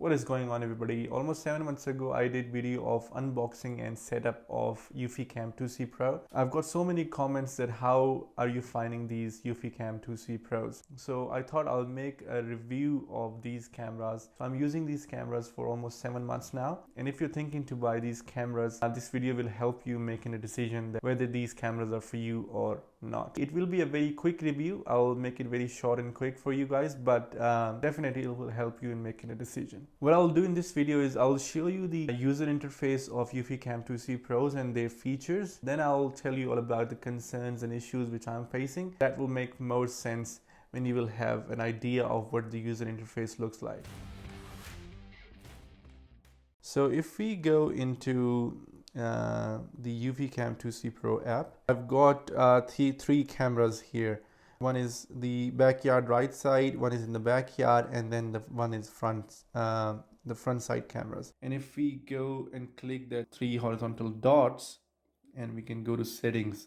What is going on, everybody? Almost 7 months ago I did video of unboxing and setup of EufyCam 2C Pro. I've got so many comments that how are you finding these EufyCam 2C Pros. So I thought I'll make a review of these cameras. So I'm using these cameras for almost 7 months now, and if you're thinking to buy these cameras, this video will help you making a decision that whether these cameras are for you or not. It will be a very quick review. I'll make it very short and quick for you guys, but definitely it will help you in making a decision. What I'll do in this video is I'll show you the user interface of EufyCam 2C Pros and their features. Then I'll tell you all about the concerns and issues which I'm facing. That will make more sense when you will have an idea of what the user interface looks like. So if we go into the EufyCam 2C Pro app, I've got three cameras here. One is the backyard right side, one is in the backyard, and then the one is the front side cameras. And if we go and click the three horizontal dots, and we can go to settings.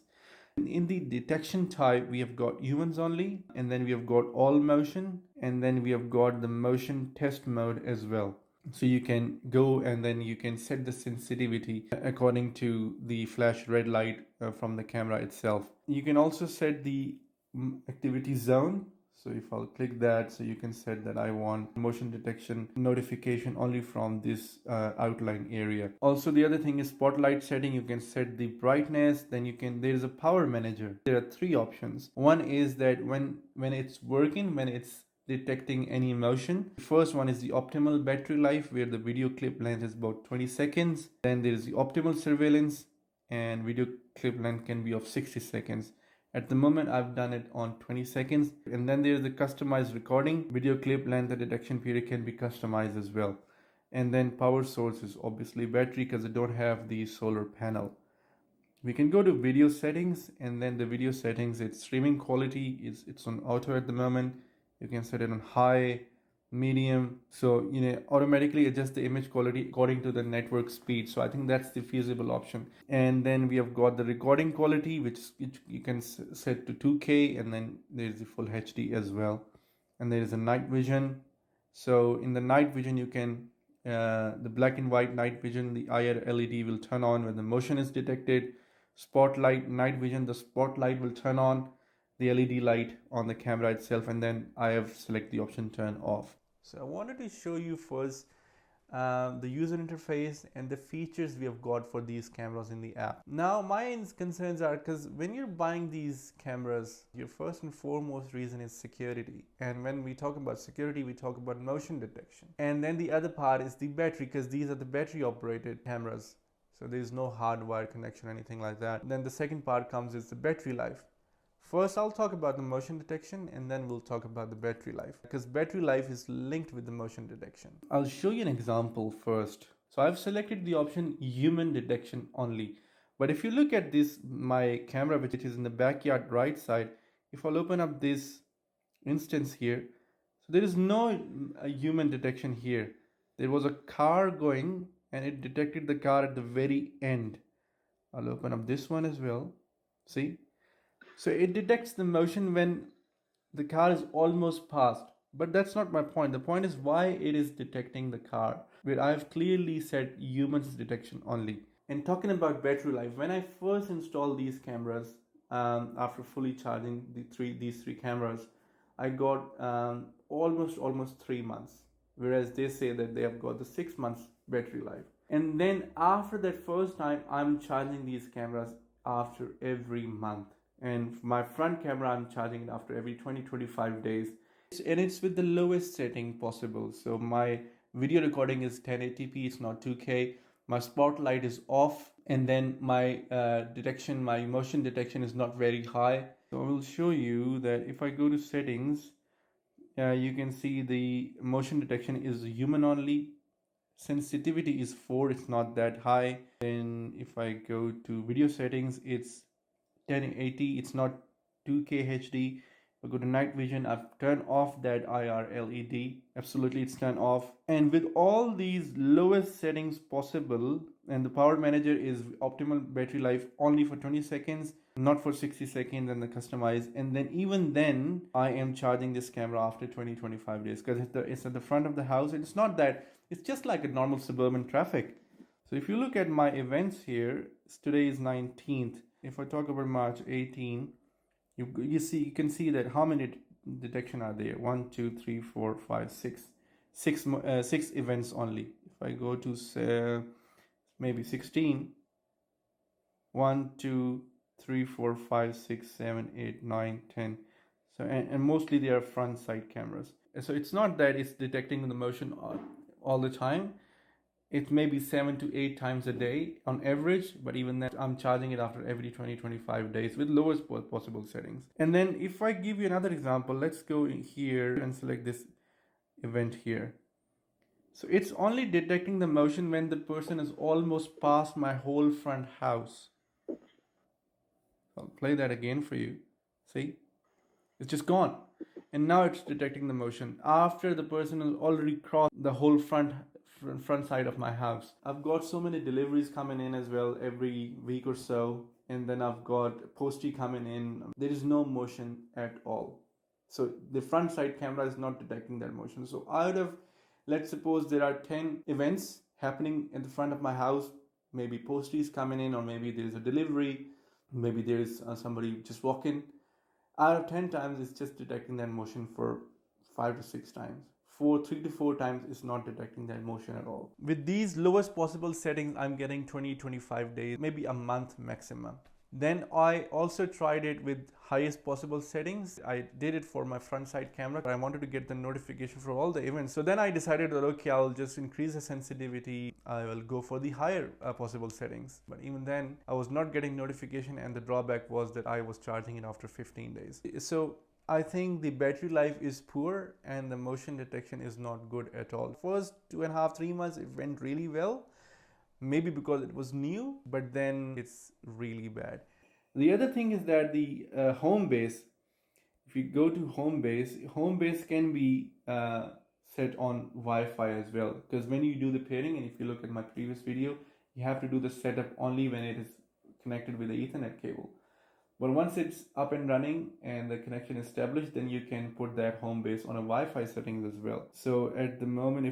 In the detection type, we have got humans only, and then we have got all motion, and then we have got the motion test mode as well. So you can go and then you can set the sensitivity according to the flash red light from the camera itself. You can also set the activity zone. So if I'll click that, so you can set that I want motion detection notification only from this outline area. Also, the other thing is spotlight setting. You can set the brightness. Then there is a power manager. There are three options. One is that when it's working, when it's detecting any motion. The first one is the optimal battery life, where the video clip length is about 20 seconds. Then there is the optimal surveillance, and video clip length can be of 60 seconds. At the moment, I've done it on 20 seconds. And then there's the customized recording. Video clip length and detection period can be customized as well. And then power source is obviously battery, because I don't have the solar panel. We can go to video settings, and then the video settings, its streaming quality it's on auto at the moment. You can set it on high, medium, so automatically adjust the image quality according to the network speed. So I think that's the feasible option. And then we have got the recording quality, which you can set to 2K, and then there's the full HD as well. And there is a night vision. So in the night vision, you can the black and white night vision, the IR LED will turn on when the motion is detected. Spotlight night vision, the spotlight will turn on, the LED light on the camera itself, and then I have select the option turn off. So I wanted to show you first the user interface and the features we have got for these cameras in the app. Now my concerns are, because when you're buying these cameras, your first and foremost reason is security. And when we talk about security, we talk about motion detection. And then the other part is the battery, because these are the battery operated cameras. So there is no hardwired connection or anything like that. Then the second part comes is the battery life. First, I'll talk about the motion detection, and then we'll talk about the battery life, because battery life is linked with the motion detection. I'll show you an example first. So I've selected the option human detection only. But if you look at this, my camera, which is in the backyard right side, if I'll open up this instance here, so there is no human detection here. There was a car going, and it detected the car at the very end. I'll open up this one as well. See? So it detects the motion when the car is almost passed. But that's not my point. The point is why it is detecting the car, where I've clearly set humans detection only. And talking about battery life, when I first installed these cameras, after fully charging these three cameras, I got almost 3 months. Whereas they say that they have got the 6 months battery life. And then after that first time, I'm charging these cameras after every month. And my front camera, I'm charging it after every 20-25 days. And it's with the lowest setting possible. So my video recording is 1080p, it's not 2K. My spotlight is off. And then my my motion detection is not very high. So I will show you that if I go to settings, you can see the motion detection is human only. Sensitivity is 4, it's not that high. Then if I go to video settings, it's 1080, it's not 2K HD. I go to night vision, I've turned off that IR LED. Absolutely, it's turned off. And with all these lowest settings possible, and the power manager is optimal battery life only for 20 seconds, not for 60 seconds, and the customize. And then even then, I am charging this camera after 20-25 days, because it's at the front of the house. It's not that It's just like a normal suburban traffic. So if you look at my events here, today is 19th. If I talk about March 18, you can see that how many detection are there? 1, 2, 3, 4, 5, 6. Six events only. If I go to maybe 16, 1, 2, 3, 4, 5, 6, 7, 8, 9, 10. So and mostly they are front side cameras. So it's not that it's detecting the motion all the time. It may be 7 to 8 times a day on average, but even then I'm charging it after every 20-25 days with lowest possible settings. And then if I give you another example, let's go in here and select this event here. So it's only detecting the motion when the person is almost past my whole front house. I'll play that again for you. See? It's just gone. And now it's detecting the motion after the person has already crossed the whole front side of my house. I've got so many deliveries coming in as well every week or so. And then I've got postie coming in. There is no motion at all. So the front side camera is not detecting that motion. So out of, let's suppose there are 10 events happening in the front of my house, maybe posties coming in, or maybe there is a delivery, maybe there is somebody just walking. Out of 10 times, it's just detecting that motion for 5 to 6 times. 3 to 4 times is not detecting that motion at all. With these lowest possible settings, I'm getting 20-25 days, maybe a month maximum. Then I also tried it with highest possible settings. I did it for my front side camera. I wanted to get the notification for all the events. So then I decided that, okay, I'll just increase the sensitivity. I will go for the higher possible settings. But even then, I was not getting notification, and the drawback was that I was charging it after 15 days. So I think the battery life is poor and the motion detection is not good at all. First 2.5-3 months, it went really well. Maybe because it was new, but then it's really bad. The other thing is that the Homebase, if you go to Homebase can be set on Wi-Fi as well. Because when you do the pairing, and if you look at my previous video, you have to do the setup only when it is connected with the Ethernet cable. But once it's up and running and the connection is established, then you can put that Homebase on a Wi-Fi settings as well. So at the moment,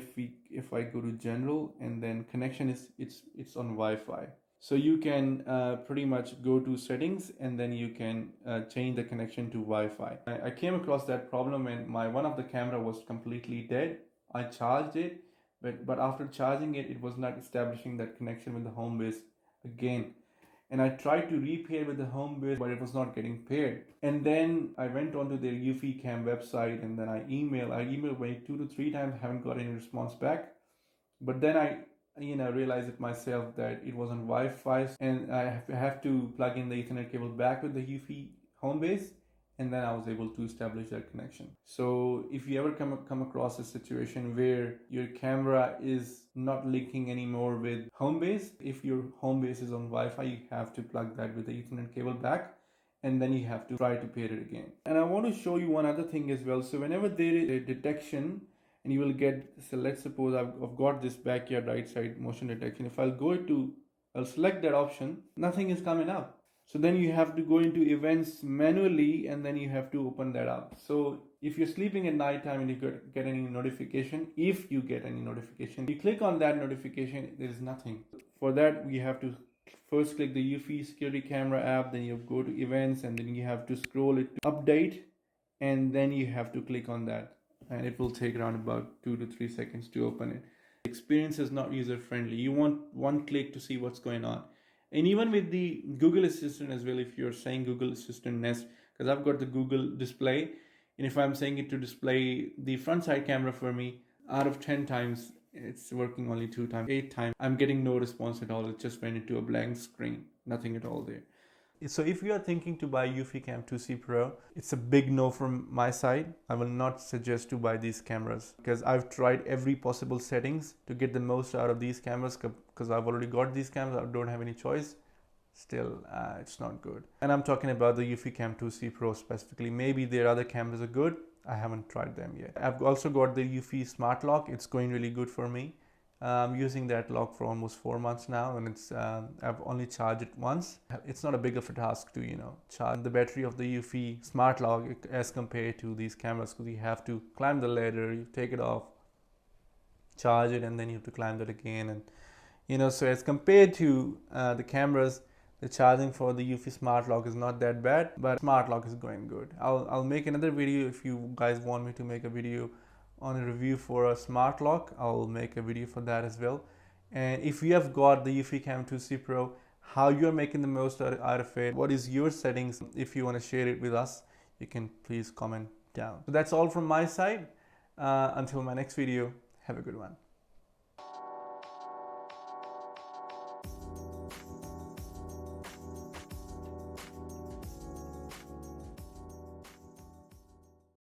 if I go to general and then connection it's on Wi-Fi. So you can pretty much go to settings and then you can change the connection to Wi-Fi. I came across that problem when one of the camera was completely dead. I charged it, but after charging it, it was not establishing that connection with the Homebase again. And I tried to repair with the Homebase, but it was not getting paired. And then I went onto their EufyCam website, and then I emailed maybe 2 to 3 times, haven't got any response back. But then I realized it myself that it was on Wi-Fi, and I have to plug in the Ethernet cable back with the Eufy Homebase, and then I was able to establish that connection. So if you ever come across a situation where your camera is not linking anymore with Homebase, if your Homebase is on Wi-Fi, you have to plug that with the Ethernet cable back, and then you have to try to pair it again. And I want to show you one other thing as well. So whenever there is a detection, and you will get, so let's suppose I've got this backyard right side motion detection. If I'll select that option, nothing is coming up. So then you have to go into events manually, and then you have to open that up. So if you're sleeping at night time and you get any notification, if you get any notification, you click on that notification, there is nothing. For that, we have to first click the Eufy security camera app, then you go to events, and then you have to scroll it to update, and then you have to click on that. And it will take around about 2 to 3 seconds to open it. The experience is not user friendly. You want one click to see what's going on. And even with the Google Assistant as well, if you're saying Google Assistant Nest, because I've got the Google display, and if I'm saying it to display the front side camera for me, out of 10 times, it's working only 2 times. 8 times, I'm getting no response at all. It just went into a blank screen, nothing at all there. So if you are thinking to buy EufyCam 2C Pro, it's a big no from my side. I will not suggest to buy these cameras because I've tried every possible settings to get the most out of these cameras because I've already got these cameras. I don't have any choice. Still, it's not good. And I'm talking about the EufyCam 2C Pro specifically. Maybe their other cameras are good. I haven't tried them yet. I've also got the Eufy Smart Lock. It's going really good for me. I'm using that lock for almost 4 months now, and it's I've only charged it once. It's not a big of a task to charge the battery of the Eufy Smart Lock as compared to these cameras, because you have to climb the ladder, you take it off, charge it and then you have to climb that again. And you know, so as compared to the cameras, the charging for the Eufy smart lock is not that bad, but smart lock is going good. I'll make another video. If you guys want me to make a video on a review for a smart lock, I'll make a video for that as well. And if you have got the EufyCam 2C Pro, how you're making the most out of it, what is your settings, if you want to share it with us, you can please comment down. So that's all from my side. Until my next video, have a good one.